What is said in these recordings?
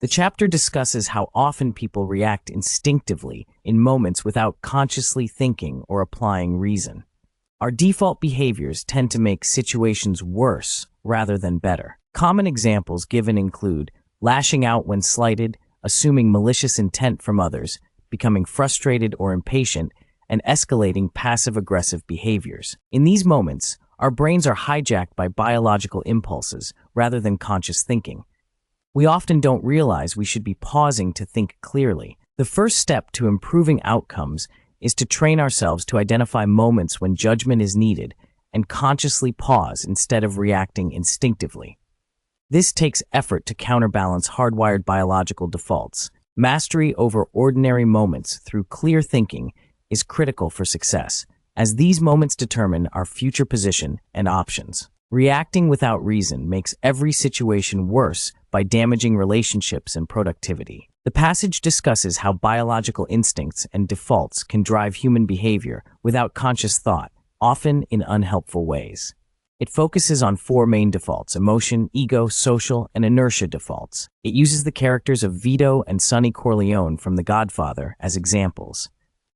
The chapter discusses how often people react instinctively in moments without consciously thinking or applying reason. Our default behaviors tend to make situations worse rather than better. Common examples given include lashing out when slighted, assuming malicious intent from others, becoming frustrated or impatient, and escalating passive-aggressive behaviors. In these moments, our brains are hijacked by biological impulses rather than conscious thinking. We often don't realize we should be pausing to think clearly. The first step to improving outcomes is to train ourselves to identify moments when judgment is needed and consciously pause instead of reacting instinctively. This takes effort to counterbalance hardwired biological defaults. Mastery over ordinary moments through clear thinking is critical for success, as these moments determine our future position and options. Reacting without reason makes every situation worse by damaging relationships and productivity. The passage discusses how biological instincts and defaults can drive human behavior without conscious thought, often in unhelpful ways. It focuses on four main defaults: emotion, ego, social, and inertia defaults. It uses the characters of Vito and Sonny Corleone from The Godfather as examples.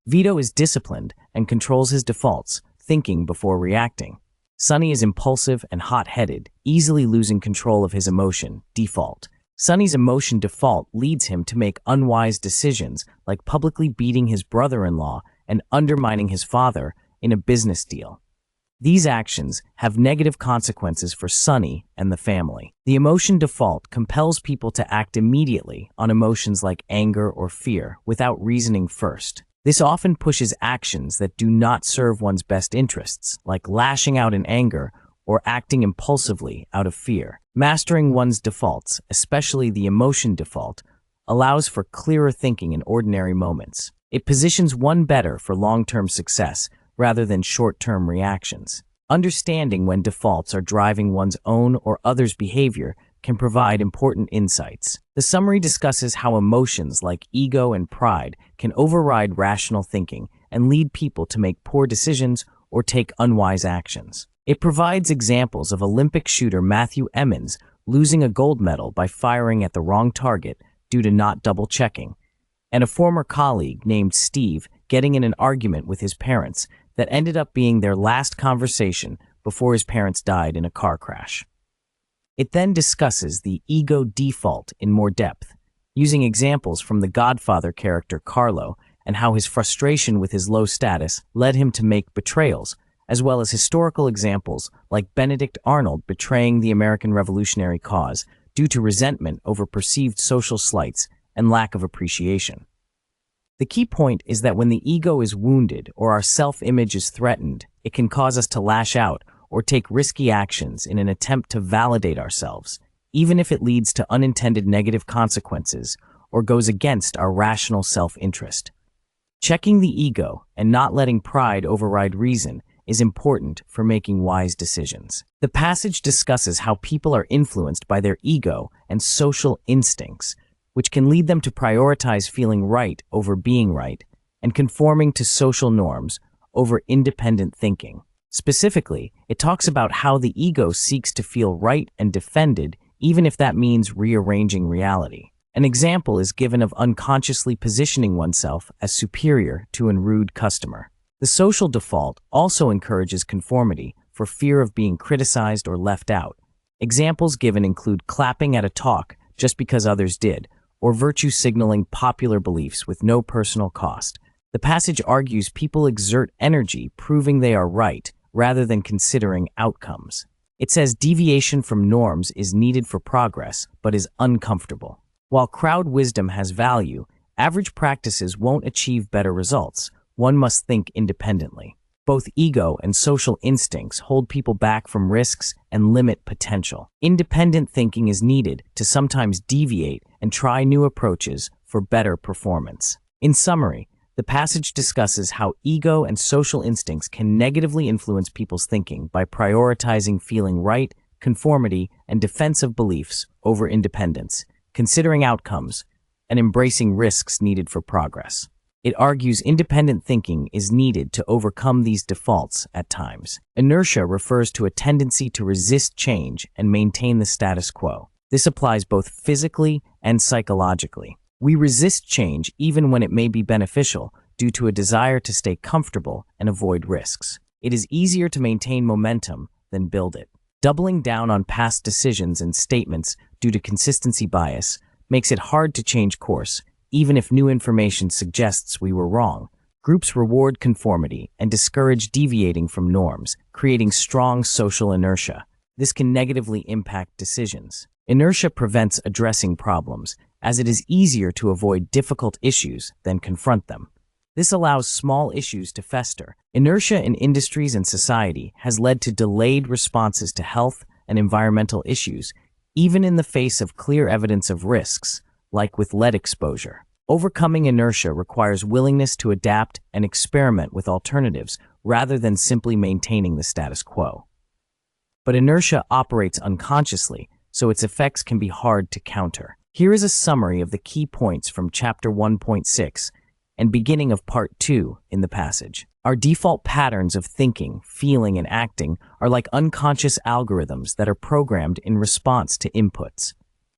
Vito is disciplined and controls his defaults, thinking before reacting. Sonny is impulsive and hot-headed, easily losing control of his emotion, default. Sonny's emotion default leads him to make unwise decisions, like publicly beating his brother-in-law and undermining his father in a business deal. These actions have negative consequences for Sonny and the family. The emotion default compels people to act immediately on emotions like anger or fear without reasoning first. This often pushes actions that do not serve one's best interests, like lashing out in anger or acting impulsively out of fear. Mastering one's defaults, especially the emotion default, allows for clearer thinking in ordinary moments. It positions one better for long-term success rather than short-term reactions. Understanding when defaults are driving one's own or others' behavior can provide important insights. The summary discusses how emotions like ego and pride can override rational thinking and lead people to make poor decisions or take unwise actions. It provides examples of Olympic shooter Matthew Emmons losing a gold medal by firing at the wrong target due to not double-checking, and a former colleague named Steve getting in an argument with his parents that ended up being their last conversation before his parents died in a car crash. It then discusses the ego default in more depth, using examples from the Godfather character Carlo and how his frustration with his low status led him to make betrayals, as well as historical examples like Benedict Arnold betraying the American Revolutionary cause due to resentment over perceived social slights and lack of appreciation. The key point is that when the ego is wounded or our self-image is threatened, it can cause us to lash out or take risky actions in an attempt to validate ourselves, even if it leads to unintended negative consequences or goes against our rational self-interest. Checking the ego and not letting pride override reason is important for making wise decisions. The passage discusses how people are influenced by their ego and social instincts, which can lead them to prioritize feeling right over being right and conforming to social norms over independent thinking. Specifically, it talks about how the ego seeks to feel right and defended, even if that means rearranging reality. An example is given of unconsciously positioning oneself as superior to a rude customer. The social default also encourages conformity for fear of being criticized or left out. Examples given include clapping at a talk just because others did, or virtue signaling popular beliefs with no personal cost. The passage argues people exert energy proving they are right rather than considering outcomes. It says deviation from norms is needed for progress, but is uncomfortable. While crowd wisdom has value, average practices won't achieve better results. One must think independently. Both ego and social instincts hold people back from risks and limit potential. Independent thinking is needed to sometimes deviate and try new approaches for better performance. In summary, the passage discusses how ego and social instincts can negatively influence people's thinking by prioritizing feeling right, conformity, and defensive beliefs over independence, considering outcomes, and embracing risks needed for progress. It argues independent thinking is needed to overcome these defaults at times. Inertia refers to a tendency to resist change and maintain the status quo. This applies both physically and psychologically. We resist change even when it may be beneficial due to a desire to stay comfortable and avoid risks. It is easier to maintain momentum than build it. Doubling down on past decisions and statements due to consistency bias makes it hard to change course, even if new information suggests we were wrong. Groups reward conformity and discourage deviating from norms, creating strong social inertia. This can negatively impact decisions. Inertia prevents addressing problems, as it is easier to avoid difficult issues than confront them. This allows small issues to fester. Inertia in industries and society has led to delayed responses to health and environmental issues, even in the face of clear evidence of risks, like with lead exposure. Overcoming inertia requires willingness to adapt and experiment with alternatives rather than simply maintaining the status quo. But inertia operates unconsciously, so its effects can be hard to counter. Here is a summary of the key points from Chapter 1.6 and beginning of Part 2 in the passage. Our default patterns of thinking, feeling, and acting are like unconscious algorithms that are programmed in response to inputs.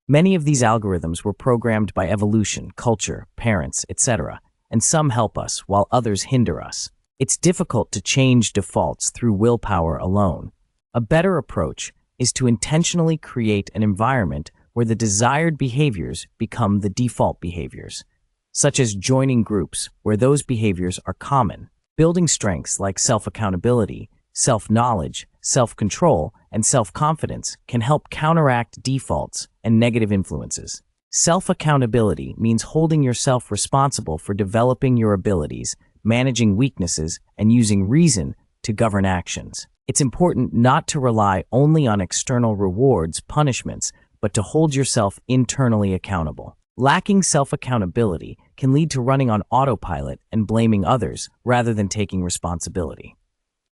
Many of these algorithms were programmed by evolution, culture, parents, etc., and some help us while others hinder us. It's difficult to change defaults through willpower alone. A better approach is to intentionally create an environment where the desired behaviors become the default behaviors, such as joining groups where those behaviors are common. Building strengths like self-accountability, self-knowledge, self-control, and self-confidence can help counteract defaults and negative influences. Self-accountability means holding yourself responsible for developing your abilities, managing weaknesses, and using reason to govern actions. It's important not to rely only on external rewards, punishments, but to hold yourself internally accountable. Lacking self-accountability can lead to running on autopilot and blaming others rather than taking responsibility.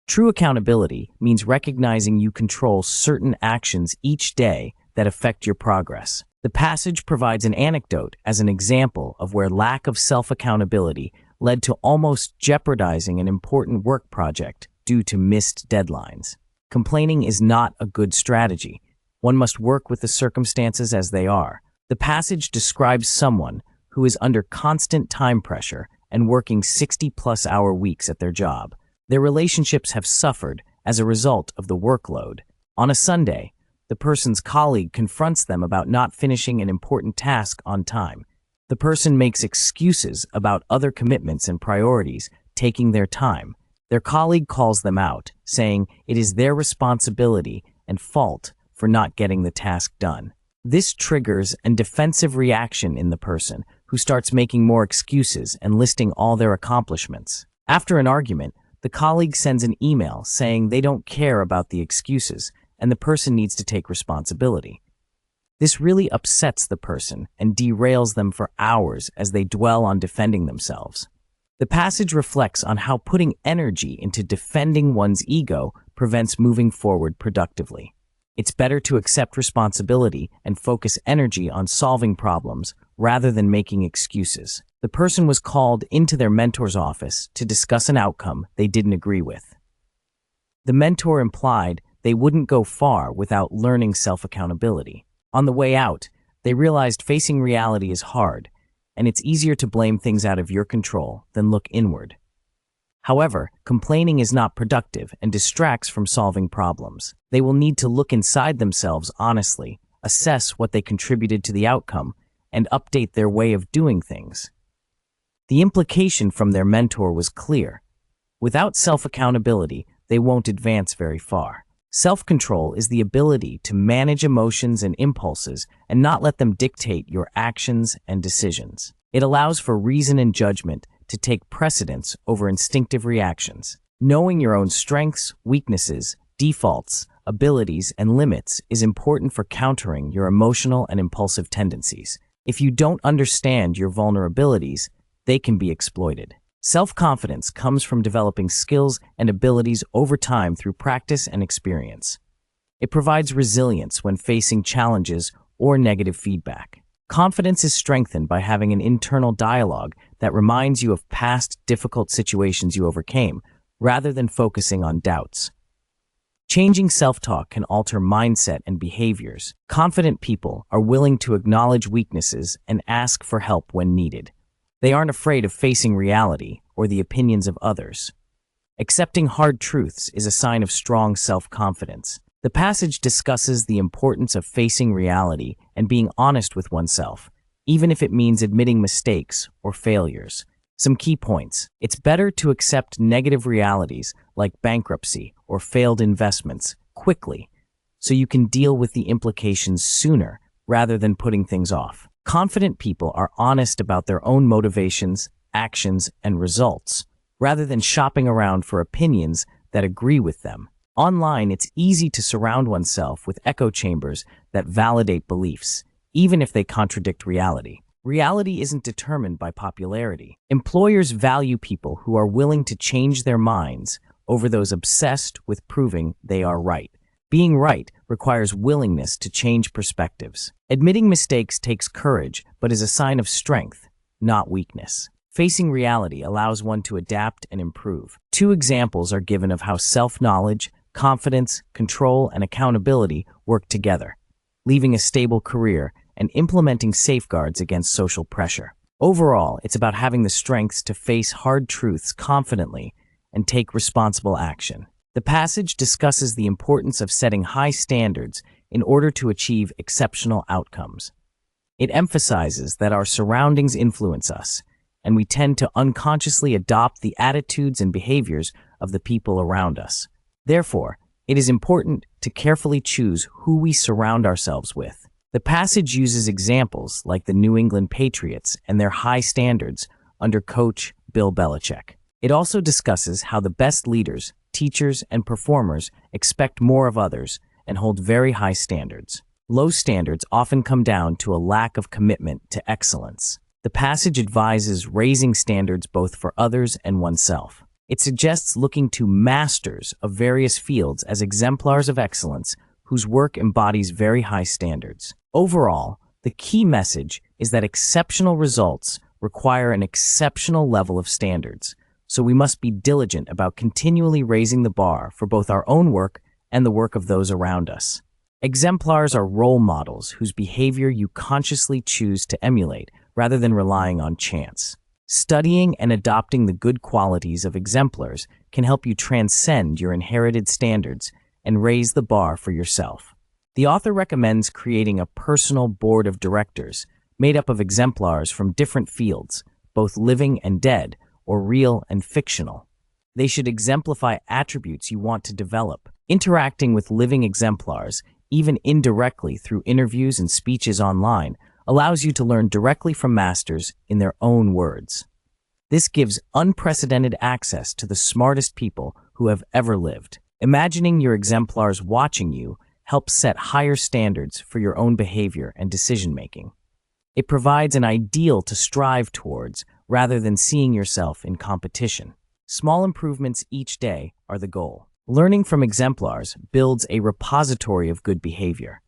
True accountability means recognizing you control certain actions each day that affect your progress. The passage provides an anecdote as an example of where lack of self-accountability led to almost jeopardizing an important work project due to missed deadlines. Complaining is not a good strategy. One must work with the circumstances as they are. The passage describes someone who is under constant time pressure and working 60-plus hour weeks at their job. Their relationships have suffered as a result of the workload. On a Sunday, the person's colleague confronts them about not finishing an important task on time. The person makes excuses about other commitments and priorities taking their time. Their colleague calls them out, saying it is their responsibility and fault for not getting the task done. This triggers a defensive reaction in the person, who starts making more excuses and listing all their accomplishments. After an argument, the colleague sends an email saying they don't care about the excuses and the person needs to take responsibility. This really upsets the person and derails them for hours as they dwell on defending themselves. The passage reflects on how putting energy into defending one's ego prevents moving forward productively. It's better to accept responsibility and focus energy on solving problems rather than making excuses. The person was called into their mentor's office to discuss an outcome they didn't agree with. The mentor implied they wouldn't go far without learning self-accountability. On the way out, they realized facing reality is hard, and it's easier to blame things out of your control than look inward. However, complaining is not productive and distracts from solving problems. They will need to look inside themselves honestly, assess what they contributed to the outcome, and update their way of doing things. The implication from their mentor was clear. Without self-accountability, they won't advance very far. Self-control is the ability to manage emotions and impulses and not let them dictate your actions and decisions. It allows for reason and judgment to take precedence over instinctive reactions. Knowing your own strengths, weaknesses, defaults, abilities, and limits is important for countering your emotional and impulsive tendencies. If you don't understand your vulnerabilities, they can be exploited. Self-confidence comes from developing skills and abilities over time through practice and experience. It provides resilience when facing challenges or negative feedback. Confidence is strengthened by having an internal dialogue that reminds you of past difficult situations you overcame, rather than focusing on doubts. Changing self-talk can alter mindset and behaviors. Confident people are willing to acknowledge weaknesses and ask for help when needed. They aren't afraid of facing reality or the opinions of others. Accepting hard truths is a sign of strong self-confidence. The passage discusses the importance of facing reality and being honest with oneself, even if it means admitting mistakes or failures. Some key points. It's better to accept negative realities like bankruptcy or failed investments quickly, so you can deal with the implications sooner rather than putting things off. Confident people are honest about their own motivations, actions, and results, rather than shopping around for opinions that agree with them. Online, it's easy to surround oneself with echo chambers that validate beliefs, even if they contradict reality. Reality isn't determined by popularity. Employers value people who are willing to change their minds over those obsessed with proving they are right. Being right requires willingness to change perspectives. Admitting mistakes takes courage, but is a sign of strength, not weakness. Facing reality allows one to adapt and improve. Two examples are given of how self-knowledge, confidence, control, and accountability work together, leaving a stable career and implementing safeguards against social pressure. Overall, it's about having the strengths to face hard truths confidently and take responsible action. The passage discusses the importance of setting high standards in order to achieve exceptional outcomes. It emphasizes that our surroundings influence us, and we tend to unconsciously adopt the attitudes and behaviors of the people around us. Therefore, it is important to carefully choose who we surround ourselves with. The passage uses examples like the New England Patriots and their high standards under coach Bill Belichick. It also discusses how the best leaders, teachers, and performers expect more of others and hold very high standards. Low standards often come down to a lack of commitment to excellence. The passage advises raising standards both for others and oneself. It suggests looking to masters of various fields as exemplars of excellence whose work embodies very high standards. Overall, the key message is that exceptional results require an exceptional level of standards, so we must be diligent about continually raising the bar for both our own work and the work of those around us. Exemplars are role models whose behavior you consciously choose to emulate rather than relying on chance. Studying and adopting the good qualities of exemplars can help you transcend your inherited standards and raise the bar for yourself. The author recommends creating a personal board of directors made up of exemplars from different fields, both living and dead, or real and fictional. They should exemplify attributes you want to develop. Interacting with living exemplars, even indirectly through interviews and speeches online, allows you to learn directly from masters in their own words. This gives unprecedented access to the smartest people who have ever lived. Imagining your exemplars watching you helps set higher standards for your own behavior and decision-making. It provides an ideal to strive towards rather than seeing yourself in competition. Small improvements each day are the goal. Learning from exemplars builds a repository of good behavior,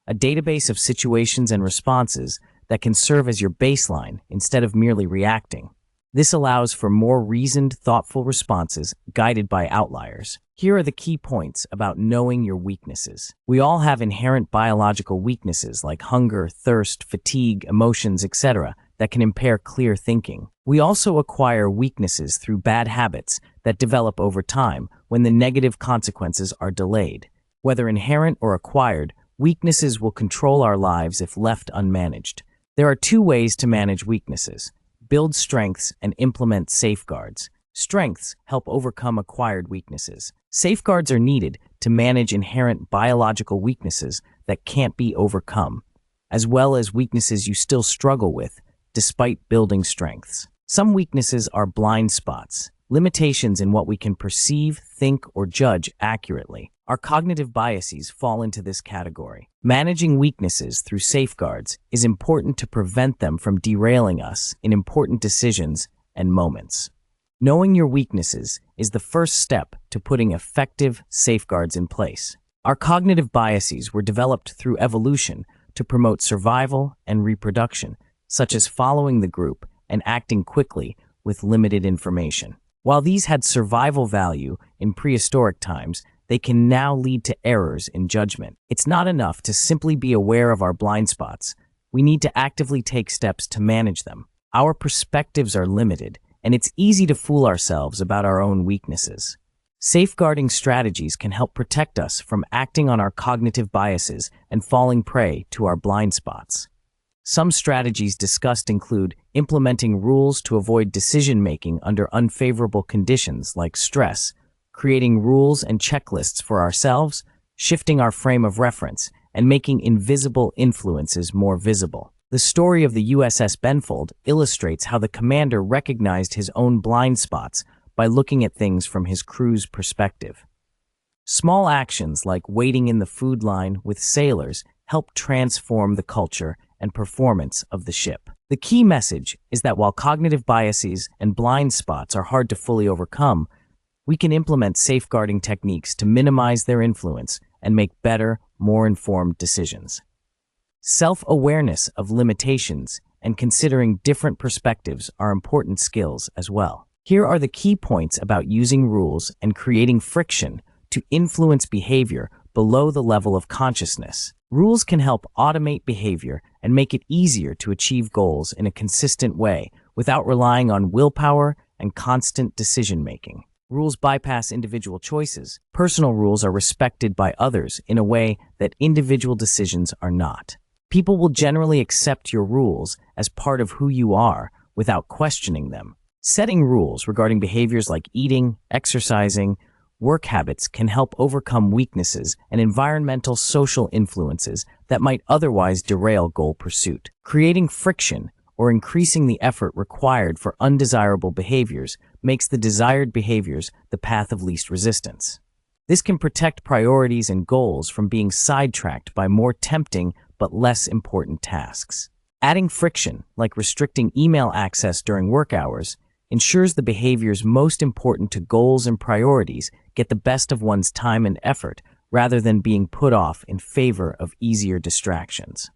a database of situations and responses that can serve as your baseline instead of merely reacting. This allows for more reasoned, thoughtful responses guided by outliers. Here are the key points about knowing your weaknesses. We all have inherent biological weaknesses like hunger, thirst, fatigue, emotions, etc. that can impair clear thinking. We also acquire weaknesses through bad habits that develop over time when the negative consequences are delayed. Whether inherent or acquired, weaknesses will control our lives if left unmanaged. There are two ways to manage weaknesses: build strengths and implement safeguards. Strengths help overcome acquired weaknesses. Safeguards are needed to manage inherent biological weaknesses that can't be overcome, as well as weaknesses you still struggle with despite building strengths. Some weaknesses are blind spots, limitations in what we can perceive, think, or judge accurately. Our cognitive biases fall into this category. Managing weaknesses through safeguards is important to prevent them from derailing us in important decisions and moments. Knowing your weaknesses is the first step to putting effective safeguards in place. Our cognitive biases were developed through evolution to promote survival and reproduction, such as following the group and acting quickly with limited information. While these had survival value in prehistoric times, they can now lead to errors in judgment. It's not enough to simply be aware of our blind spots. We need to actively take steps to manage them. Our perspectives are limited, and it's easy to fool ourselves about our own weaknesses. Safeguarding strategies can help protect us from acting on our cognitive biases and falling prey to our blind spots. Some strategies discussed include implementing rules to avoid decision-making under unfavorable conditions like stress, creating rules and checklists for ourselves, shifting our frame of reference, and making invisible influences more visible. The story of the USS Benfold illustrates how the commander recognized his own blind spots by looking at things from his crew's perspective. Small actions like waiting in the food line with sailors help transform the culture and performance of the ship. The key message is that while cognitive biases and blind spots are hard to fully overcome, we can implement safeguarding techniques to minimize their influence and make better, more informed decisions. Self-awareness of limitations and considering different perspectives are important skills as well. Here are the key points about using rules and creating friction to influence behavior below the level of consciousness. Rules can help automate behavior and make it easier to achieve goals in a consistent way without relying on willpower and constant decision-making. Rules bypass individual choices. Personal rules are respected by others in a way that individual decisions are not. People will generally accept your rules as part of who you are without questioning them. Setting rules regarding behaviors like eating, exercising, work habits can help overcome weaknesses and environmental social influences that might otherwise derail goal pursuit. Creating friction or increasing the effort required for undesirable behaviors makes the desired behaviors the path of least resistance. This can protect priorities and goals from being sidetracked by more tempting but less important tasks. Adding friction, like restricting email access during work hours, ensures the behaviors most important to goals and priorities get the best of one's time and effort rather than being put off in favor of easier distractions.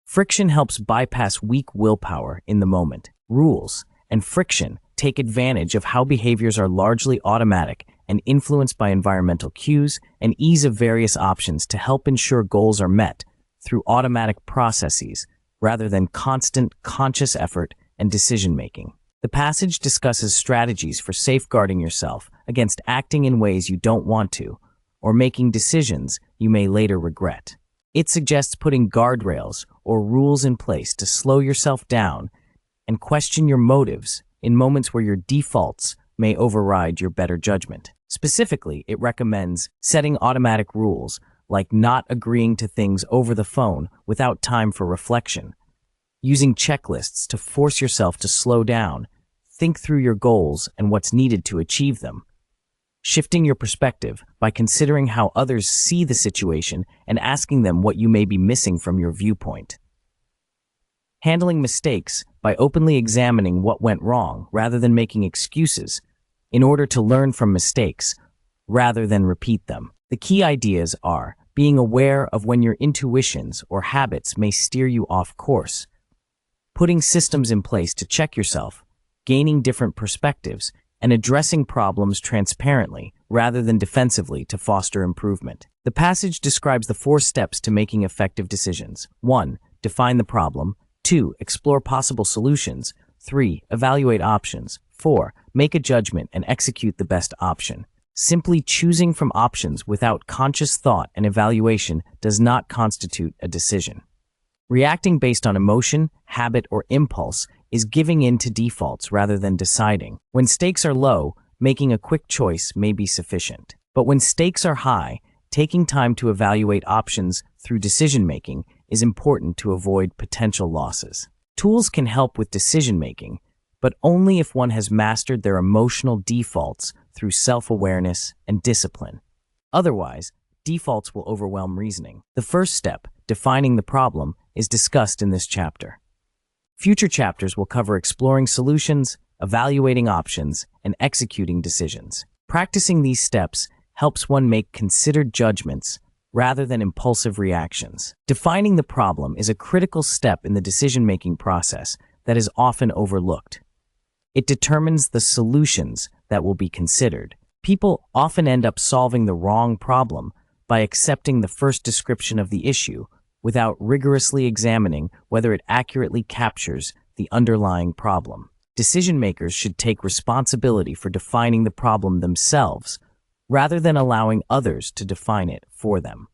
Friction helps bypass weak willpower in the moment. Rules and friction take advantage of how behaviors are largely automatic and influenced by environmental cues and ease of various options to help ensure goals are met through automatic processes rather than constant conscious effort and decision-making. The passage discusses strategies for safeguarding yourself against acting in ways you don't want to or making decisions you may later regret. It suggests putting guardrails or rules in place to slow yourself down and question your motives in moments where your defaults may override your better judgment. Specifically, it recommends setting automatic rules like not agreeing to things over the phone without time for reflection, using checklists to force yourself to slow down, think through your goals and what's needed to achieve them, shifting your perspective by considering how others see the situation and asking them what you may be missing from your viewpoint. Handling mistakes by openly examining what went wrong rather than making excuses in order to learn from mistakes rather than repeat them. The key ideas are being aware of when your intuitions or habits may steer you off course, putting systems in place to check yourself, gaining different perspectives, and addressing problems transparently rather than defensively to foster improvement. The passage describes the 4 steps to making effective decisions. 1. Define the problem. 2. Explore possible solutions. 3. Evaluate options. 4. Make a judgment and execute the best option. Simply choosing from options without conscious thought and evaluation does not constitute a decision. Reacting based on emotion, habit, or impulse is giving in to defaults rather than deciding. When stakes are low, making a quick choice may be sufficient. But when stakes are high, taking time to evaluate options through decision-making is important to avoid potential losses. Tools can help with decision-making, but only if one has mastered their emotional defaults through self-awareness and discipline. Otherwise, defaults will overwhelm reasoning. The first step, defining the problem, is discussed in this chapter. Future chapters will cover exploring solutions, evaluating options, and executing decisions. Practicing these steps helps one make considered judgments rather than impulsive reactions. Defining the problem is a critical step in the decision-making process that is often overlooked. It determines the solutions that will be considered, People often end up solving the wrong problem by accepting the first description of the issue without rigorously examining whether it accurately captures the underlying problem. Decision makers should take responsibility for defining the problem themselves rather than allowing others to define it for them.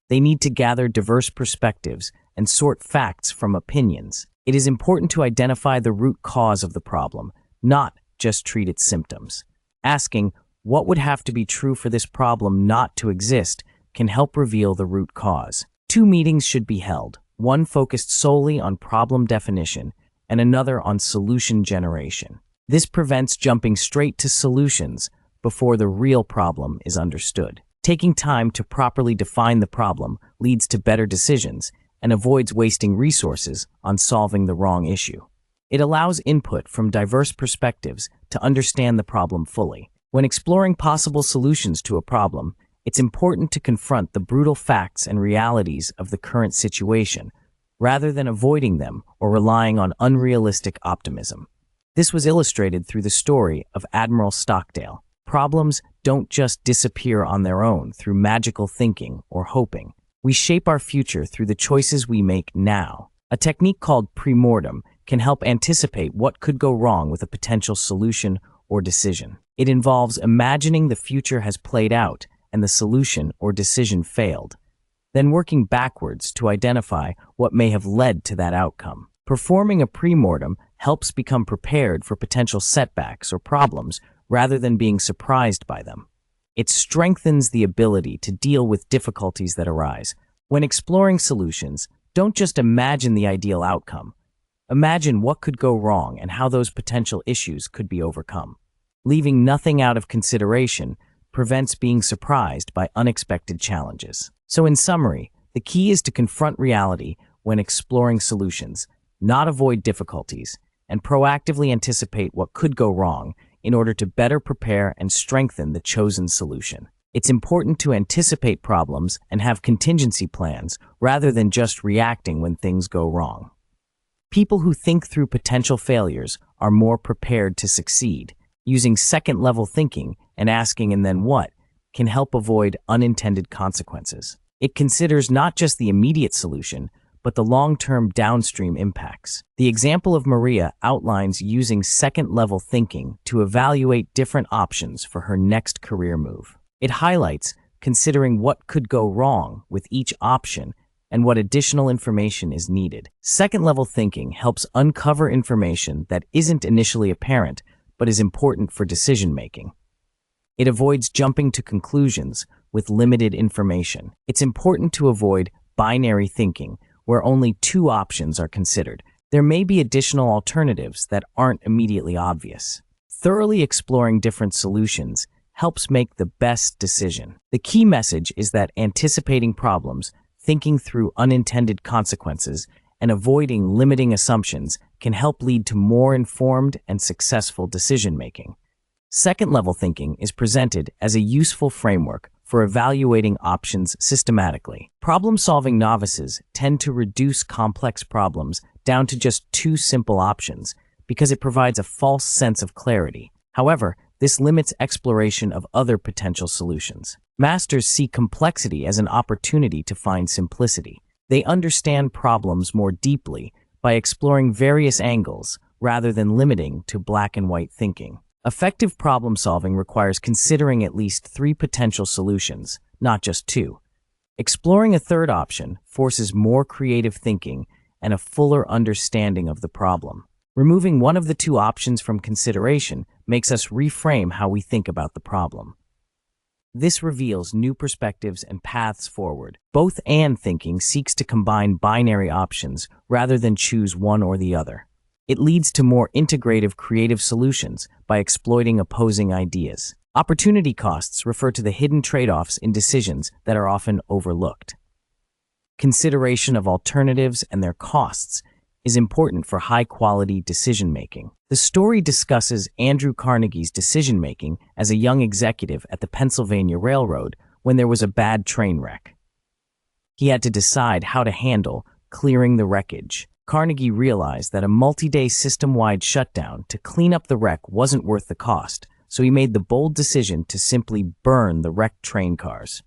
They need to gather diverse perspectives and sort facts from opinions. It is important to identify the root cause of the problem, not just treat its symptoms. Asking, what would have to be true for this problem not to exist, can help reveal the root cause. 2 meetings should be held, one focused solely on problem definition and another on solution generation. This prevents jumping straight to solutions before the real problem is understood. Taking time to properly define the problem leads to better decisions and avoids wasting resources on solving the wrong issue. It allows input from diverse perspectives to understand the problem fully. When exploring possible solutions to a problem, it's important to confront the brutal facts and realities of the current situation, rather than avoiding them or relying on unrealistic optimism. This was illustrated through the story of Admiral Stockdale. Problems don't just disappear on their own through magical thinking or hoping. We shape our future through the choices we make now. A technique called pre-mortem can help anticipate what could go wrong with a potential solution or decision. It involves imagining the future has played out and the solution or decision failed, then working backwards to identify what may have led to that outcome. Performing a pre-mortem helps become prepared for potential setbacks or problems rather than being surprised by them. It strengthens the ability to deal with difficulties that arise. When exploring solutions, don't just imagine the ideal outcome. Imagine what could go wrong and how those potential issues could be overcome. Leaving nothing out of consideration prevents being surprised by unexpected challenges. So in summary, the key is to confront reality when exploring solutions, not avoid difficulties, and proactively anticipate what could go wrong in order to better prepare and strengthen the chosen solution. It's important to anticipate problems and have contingency plans rather than just reacting when things go wrong. People who think through potential failures are more prepared to succeed. Using second-level thinking and asking and then what can help avoid unintended consequences. It considers not just the immediate solution, but the long-term downstream impacts. The example of Maria outlines using second-level thinking to evaluate different options for her next career move. It highlights considering what could go wrong with each option and what additional information is needed. Second-level thinking helps uncover information that isn't initially apparent, but is important for decision-making. It avoids jumping to conclusions with limited information. It's important to avoid binary thinking, where only 2 options are considered. There may be additional alternatives that aren't immediately obvious. Thoroughly exploring different solutions helps make the best decision. The key message is that anticipating problems, thinking through unintended consequences, and avoiding limiting assumptions can help lead to more informed and successful decision-making. Second-level thinking is presented as a useful framework for evaluating options systematically. Problem-solving novices tend to reduce complex problems down to just 2 simple options because it provides a false sense of clarity. However, this limits exploration of other potential solutions. Masters see complexity as an opportunity to find simplicity. They understand problems more deeply by exploring various angles rather than limiting to black and white thinking. Effective problem solving requires considering at least 3 potential solutions, not just 2. Exploring a third option forces more creative thinking and a fuller understanding of the problem. Removing one of the 2 options from consideration makes us reframe how we think about the problem. This reveals new perspectives and paths forward. Both and thinking seeks to combine binary options rather than choose one or the other. It leads to more integrative creative solutions by exploiting opposing ideas. Opportunity costs refer to the hidden trade-offs in decisions that are often overlooked. Consideration of alternatives and their costs is important for high-quality decision-making. The story discusses Andrew Carnegie's decision-making as a young executive at the Pennsylvania Railroad when there was a bad train wreck. He had to decide how to handle clearing the wreckage. Carnegie realized that a multi-day system-wide shutdown to clean up the wreck wasn't worth the cost, so he made the bold decision to simply burn the wrecked train cars.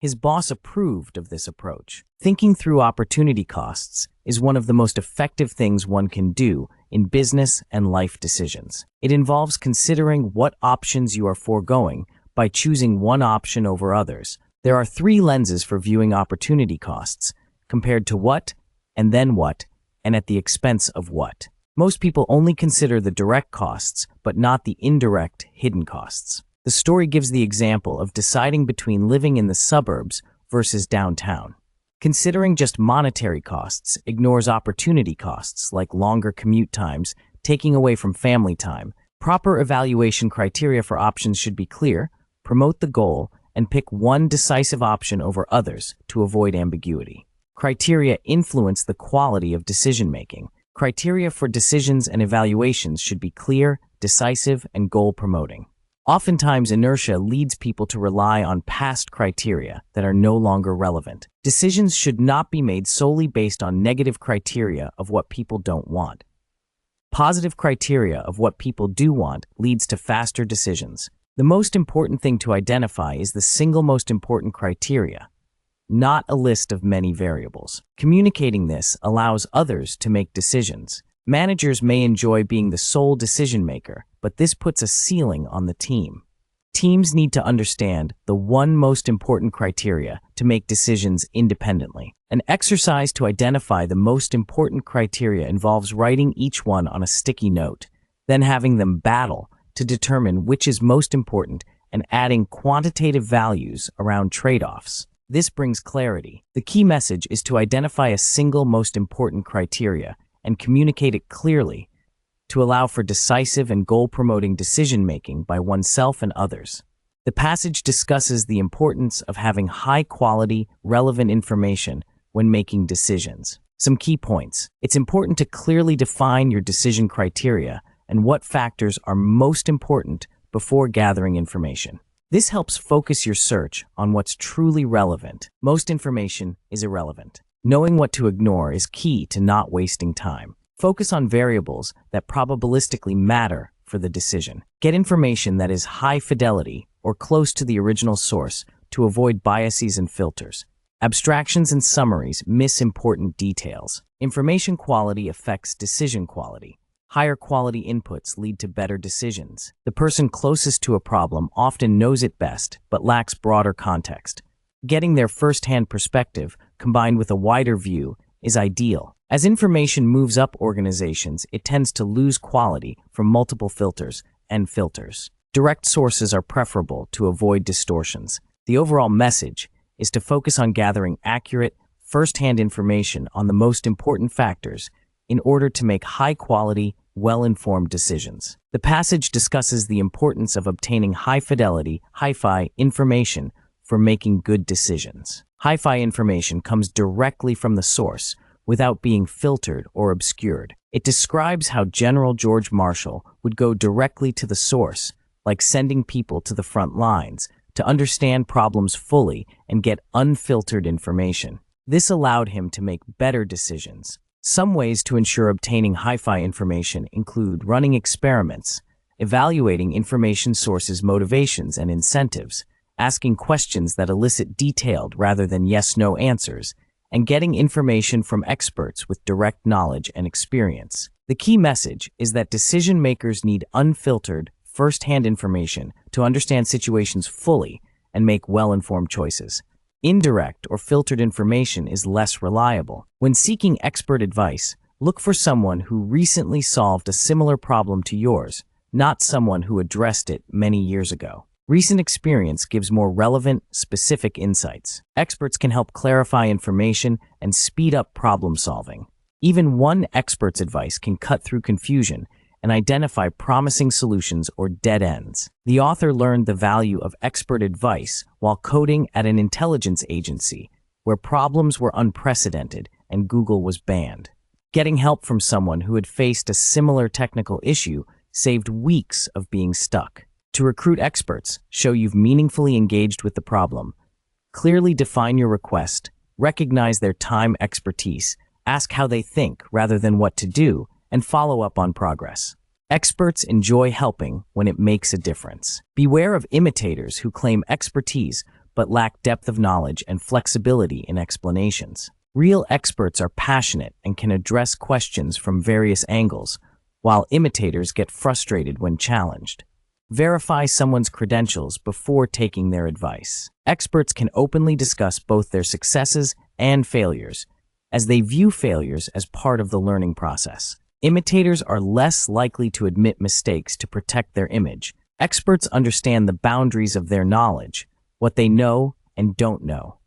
His boss approved of this approach. Thinking through opportunity costs is one of the most effective things one can do in business and life decisions. It involves considering what options you are foregoing by choosing one option over others. There are three lenses for viewing opportunity costs: compared to what, and then what, and at the expense of what. Most people only consider the direct costs, but not the indirect, hidden costs. The story gives the example of deciding between living in the suburbs versus downtown. Considering just monetary costs ignores opportunity costs like longer commute times, taking away from family time. Proper evaluation criteria for options should be clear, promote the goal, and pick one decisive option over others to avoid ambiguity. Criteria influence the quality of decision-making. Criteria for decisions and evaluations should be clear, decisive, and goal-promoting. Oftentimes, inertia leads people to rely on past criteria that are no longer relevant. Decisions should not be made solely based on negative criteria of what people don't want. Positive criteria of what people do want leads to faster decisions. The most important thing to identify is the single most important criteria, not a list of many variables. Communicating this allows others to make decisions. Managers may enjoy being the sole decision maker, but this puts a ceiling on the team. Teams need to understand the one most important criteria to make decisions independently. An exercise to identify the most important criteria involves writing each one on a sticky note, then having them battle to determine which is most important and adding quantitative values around trade-offs. This brings clarity. The key message is to identify a single most important criteria and communicate it clearly to allow for decisive and goal-promoting decision-making by oneself and others. The passage discusses the importance of having high-quality, relevant information when making decisions. Some key points. It's important to clearly define your decision criteria and what factors are most important before gathering information. This helps focus your search on what's truly relevant. Most information is irrelevant. Knowing what to ignore is key to not wasting time. Focus on variables that probabilistically matter for the decision. Get information that is high fidelity or close to the original source to avoid biases and filters. Abstractions and summaries miss important details. Information quality affects decision quality. Higher quality inputs lead to better decisions. The person closest to a problem often knows it best, but lacks broader context. Getting their first-hand perspective, combined with a wider view, is ideal. As information moves up organizations, it tends to lose quality from multiple filters and filters. Direct sources are preferable to avoid distortions. The overall message is to focus on gathering accurate, first-hand information on the most important factors in order to make high-quality, well-informed decisions. The passage discusses the importance of obtaining high-fidelity, hi-fi information for making good decisions. Hi-fi information comes directly from the source without being filtered or obscured. It describes how General George Marshall would go directly to the source, like sending people to the front lines, to understand problems fully and get unfiltered information. This allowed him to make better decisions. Some ways to ensure obtaining hi-fi information include running experiments, evaluating information sources' motivations and incentives, asking questions that elicit detailed rather than yes-no answers, and getting information from experts with direct knowledge and experience. The key message is that decision makers need unfiltered, first-hand information to understand situations fully and make well-informed choices. Indirect or filtered information is less reliable. When seeking expert advice, look for someone who recently solved a similar problem to yours, not someone who addressed it many years ago. Recent experience gives more relevant, specific insights. Experts can help clarify information and speed up problem solving. Even one expert's advice can cut through confusion and identify promising solutions or dead ends. The author learned the value of expert advice while coding at an intelligence agency where problems were unprecedented and Google was banned. Getting help from someone who had faced a similar technical issue saved weeks of being stuck. To recruit experts, show you've meaningfully engaged with the problem. Clearly define your request, recognize their time expertise, ask how they think rather than what to do, and follow up on progress. Experts enjoy helping when it makes a difference. Beware of imitators who claim expertise but lack depth of knowledge and flexibility in explanations. Real experts are passionate and can address questions from various angles, while imitators get frustrated when challenged. Verify someone's credentials before taking their advice. Experts can openly discuss both their successes and failures, as they view failures as part of the learning process. Imitators are less likely to admit mistakes to protect their image. Experts understand the boundaries of their knowledge, what they know and don't know.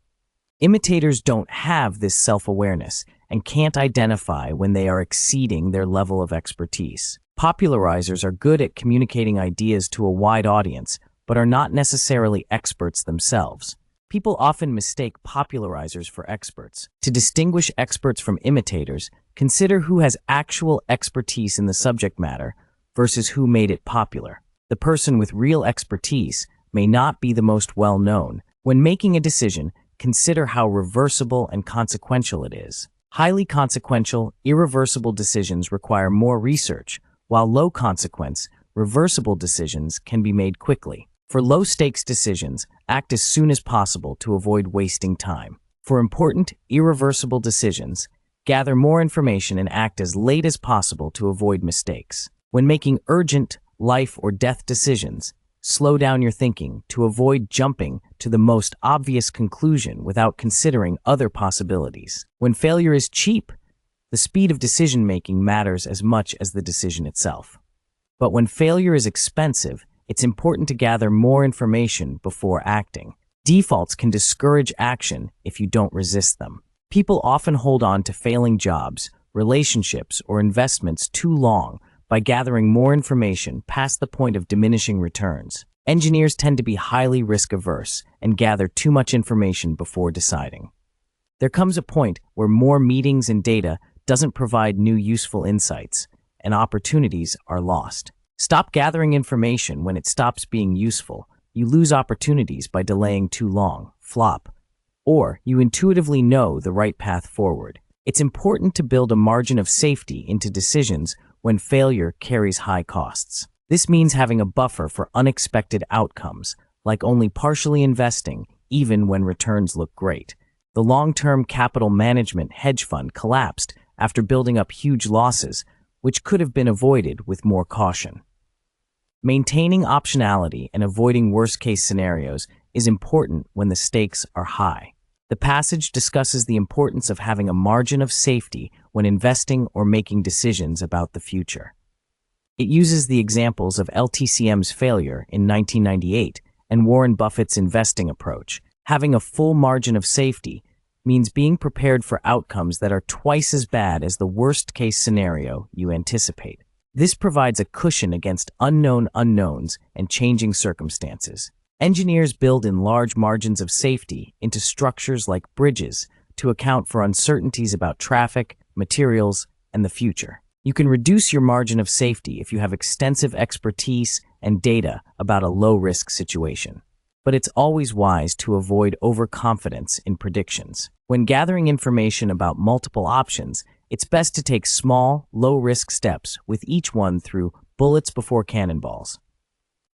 Imitators don't have this self-awareness and can't identify when they are exceeding their level of expertise. Popularizers are good at communicating ideas to a wide audience, but are not necessarily experts themselves. People often mistake popularizers for experts. To distinguish experts from imitators, consider who has actual expertise in the subject matter versus who made it popular. The person with real expertise may not be the most well-known. When making a decision, consider how reversible and consequential it is. Highly consequential, irreversible decisions require more research, while low-consequence, reversible decisions can be made quickly. For low-stakes decisions, act as soon as possible to avoid wasting time. For important, irreversible decisions, gather more information and act as late as possible to avoid mistakes. When making urgent, life or death decisions, slow down your thinking to avoid jumping to the most obvious conclusion without considering other possibilities. When failure is cheap, the speed of decision-making matters as much as the decision itself. But when failure is expensive, it's important to gather more information before acting. Defaults can discourage action if you don't resist them. People often hold on to failing jobs, relationships, or investments too long by gathering more information past the point of diminishing returns. Engineers tend to be highly risk-averse and gather too much information before deciding. There comes a point where more meetings and data doesn't provide new useful insights, and opportunities are lost. Stop gathering information when it stops being useful. You lose opportunities by delaying too long, flop, or you intuitively know the right path forward. It's important to build a margin of safety into decisions when failure carries high costs. This means having a buffer for unexpected outcomes, like only partially investing, even when returns look great. The long-term capital management hedge fund collapsed after building up huge losses, which could have been avoided with more caution. Maintaining optionality and avoiding worst-case scenarios is important when the stakes are high. The passage discusses the importance of having a margin of safety when investing or making decisions about the future. It uses the examples of LTCM's failure in 1998 and Warren Buffett's investing approach. Having a full margin of safety means being prepared for outcomes that are twice as bad as the worst-case scenario you anticipate. This provides a cushion against unknown unknowns and changing circumstances. Engineers build in large margins of safety into structures like bridges to account for uncertainties about traffic, materials, and the future. You can reduce your margin of safety if you have extensive expertise and data about a low-risk situation. But it's always wise to avoid overconfidence in predictions. When gathering information about multiple options, it's best to take small, low-risk steps with each one through bullets before cannonballs.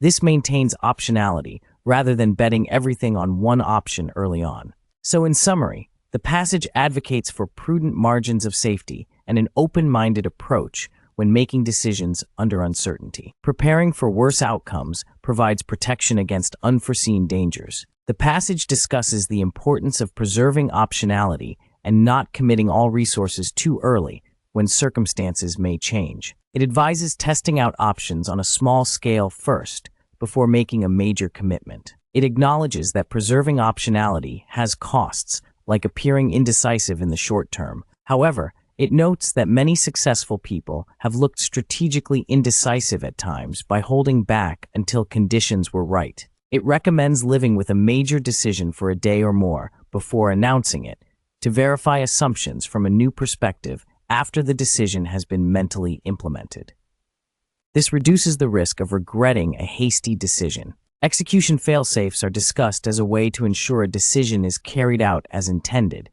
This maintains optionality rather than betting everything on one option early on. So in summary, the passage advocates for prudent margins of safety and an open-minded approach when making decisions under uncertainty. Preparing for worse outcomes provides protection against unforeseen dangers. The passage discusses the importance of preserving optionality and not committing all resources too early when circumstances may change. It advises testing out options on a small scale first before making a major commitment. It acknowledges that preserving optionality has costs, like appearing indecisive in the short term. However, it notes that many successful people have looked strategically indecisive at times by holding back until conditions were right. It recommends living with a major decision for a day or more before announcing it, to verify assumptions from a new perspective after the decision has been mentally implemented. This reduces the risk of regretting a hasty decision. Execution fail-safes are discussed as a way to ensure a decision is carried out as intended,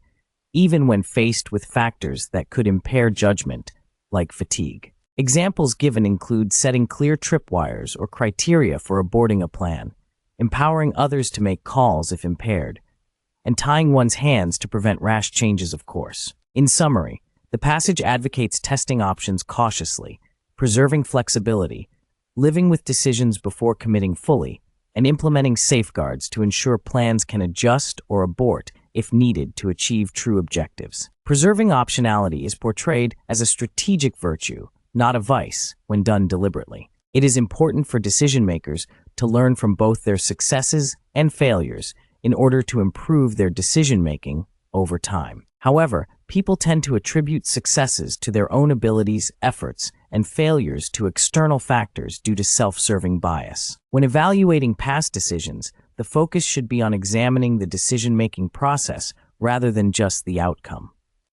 even when faced with factors that could impair judgment, like fatigue. Examples given include setting clear tripwires or criteria for aborting a plan, empowering others to make calls if impaired, and tying one's hands to prevent rash changes of course. In summary, the passage advocates testing options cautiously, preserving flexibility, living with decisions before committing fully, and implementing safeguards to ensure plans can adjust or abort if needed to achieve true objectives. Preserving optionality is portrayed as a strategic virtue, not a vice, when done deliberately. It is important for decision-makers to learn from both their successes and failures in order to improve their decision-making over time. However, people tend to attribute successes to their own abilities, efforts, and failures to external factors due to self-serving bias. When evaluating past decisions, the focus should be on examining the decision-making process rather than just the outcome.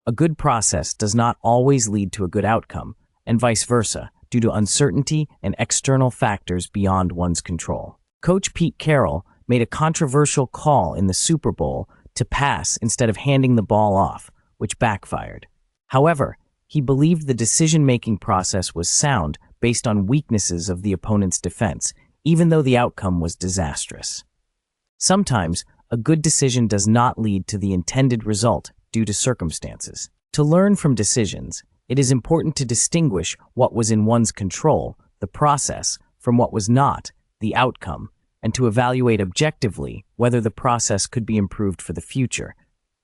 A good process does not always lead to a good outcome, and vice versa, due to uncertainty and external factors beyond one's control. Coach Pete Carroll made a controversial call in the Super Bowl to pass instead of handing the ball off, which backfired. However, he believed the decision-making process was sound based on weaknesses of the opponent's defense, even though the outcome was disastrous. Sometimes, a good decision does not lead to the intended result due to circumstances. To learn from decisions, it is important to distinguish what was in one's control, the process, from what was not, the outcome, and to evaluate objectively whether the process could be improved for the future,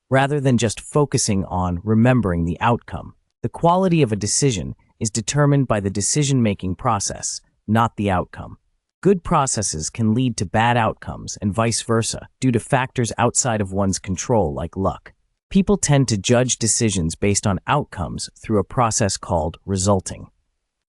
rather than just focusing on remembering the outcome. The quality of a decision is determined by the decision-making process, not the outcome. Good processes can lead to bad outcomes and vice versa due to factors outside of one's control like luck. People tend to judge decisions based on outcomes through a process called resulting.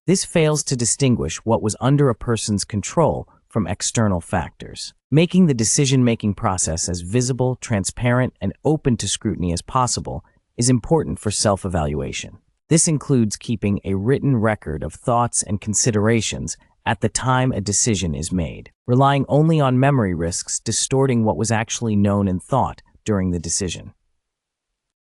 This fails to distinguish what was under a person's control from external factors. Making the decision-making process as visible, transparent, and open to scrutiny as possible is important for self-evaluation. This includes keeping a written record of thoughts and considerations at the time a decision is made. Relying only on memory risks distorting what was actually known and thought during the decision.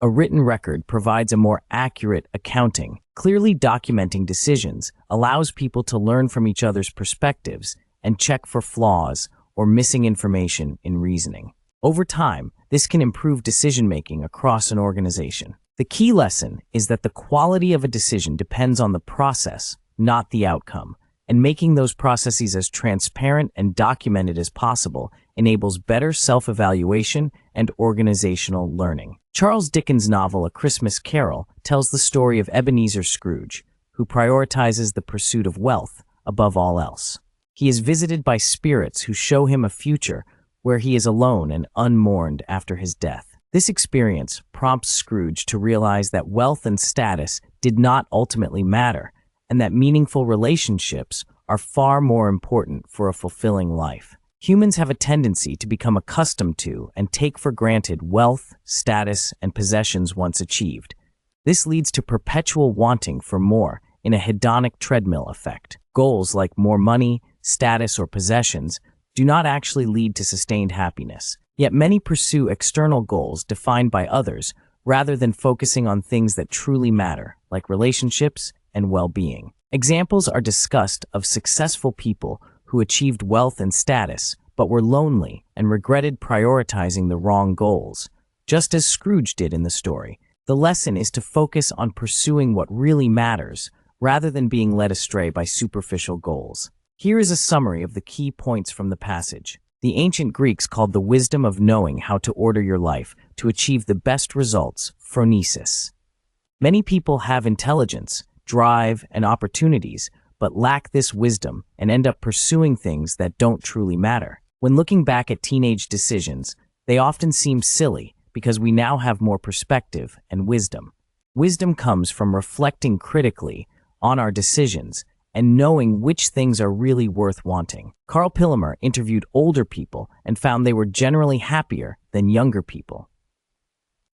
A written record provides a more accurate accounting. Clearly documenting decisions allows people to learn from each other's perspectives and check for flaws or missing information in reasoning. Over time, this can improve decision-making across an organization. The key lesson is that the quality of a decision depends on the process, not the outcome, and making those processes as transparent and documented as possible enables better self-evaluation and organizational learning. Charles Dickens' novel A Christmas Carol tells the story of Ebenezer Scrooge, who prioritizes the pursuit of wealth above all else. He is visited by spirits who show him a future where he is alone and unmourned after his death. This experience prompts Scrooge to realize that wealth and status did not ultimately matter, and that meaningful relationships are far more important for a fulfilling life. Humans have a tendency to become accustomed to and take for granted wealth, status, and possessions once achieved. This leads to perpetual wanting for more in a hedonic treadmill effect. Goals like more money, status, or possessions do not actually lead to sustained happiness. Yet many pursue external goals defined by others rather than focusing on things that truly matter, like relationships and well-being. Examples are discussed of successful people who achieved wealth and status but were lonely and regretted prioritizing the wrong goals, just as Scrooge did in the story. The lesson is to focus on pursuing what really matters rather than being led astray by superficial goals. Here is a summary of the key points from the passage. The ancient Greeks called the wisdom of knowing how to order your life to achieve the best results phronesis. Many people have intelligence, drive, and opportunities, but lack this wisdom and end up pursuing things that don't truly matter. When looking back at teenage decisions, they often seem silly because we now have more perspective and wisdom. Wisdom comes from reflecting critically on our decisions and knowing which things are really worth wanting. Carl Pillemer interviewed older people and found they were generally happier than younger people.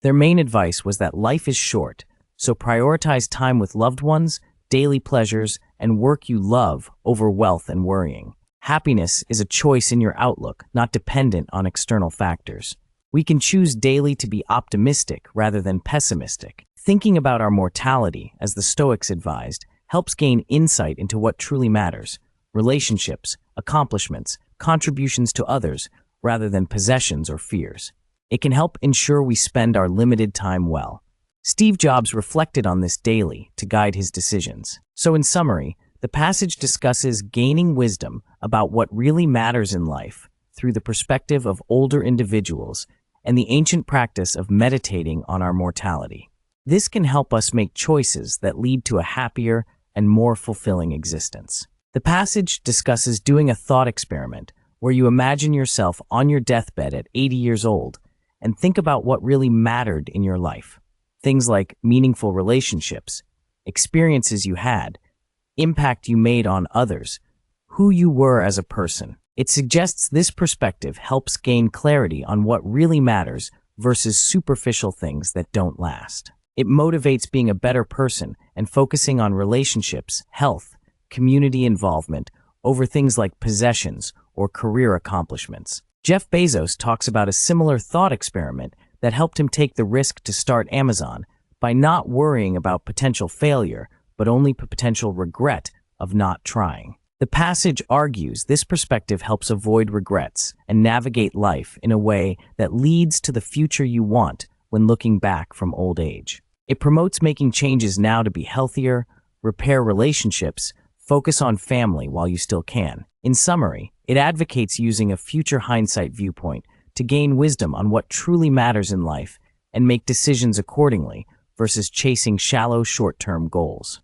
Their main advice was that life is short, so prioritize time with loved ones, daily pleasures, and work you love over wealth and worrying. Happiness is a choice in your outlook, not dependent on external factors. We can choose daily to be optimistic rather than pessimistic. Thinking about our mortality, as the Stoics advised, helps gain insight into what truly matters: relationships, accomplishments, contributions to others, rather than possessions or fears. It can help ensure we spend our limited time well. Steve Jobs reflected on this daily to guide his decisions. So in summary, the passage discusses gaining wisdom about what really matters in life through the perspective of older individuals and the ancient practice of meditating on our mortality. This can help us make choices that lead to a happier and more fulfilling existence. The passage discusses doing a thought experiment where you imagine yourself on your deathbed at 80 years old and think about what really mattered in your life. Things like meaningful relationships, experiences you had, impact you made on others, who you were as a person. It suggests this perspective helps gain clarity on what really matters versus superficial things that don't last. It motivates being a better person and focusing on relationships, health, community involvement over things like possessions or career accomplishments. Jeff Bezos talks about a similar thought experiment that helped him take the risk to start Amazon by not worrying about potential failure, but only potential regret of not trying. The passage argues this perspective helps avoid regrets and navigate life in a way that leads to the future you want when looking back from old age. It promotes making changes now to be healthier, repair relationships, focus on family while you still can. In summary, it advocates using a future hindsight viewpoint to gain wisdom on what truly matters in life and make decisions accordingly versus chasing shallow short-term goals.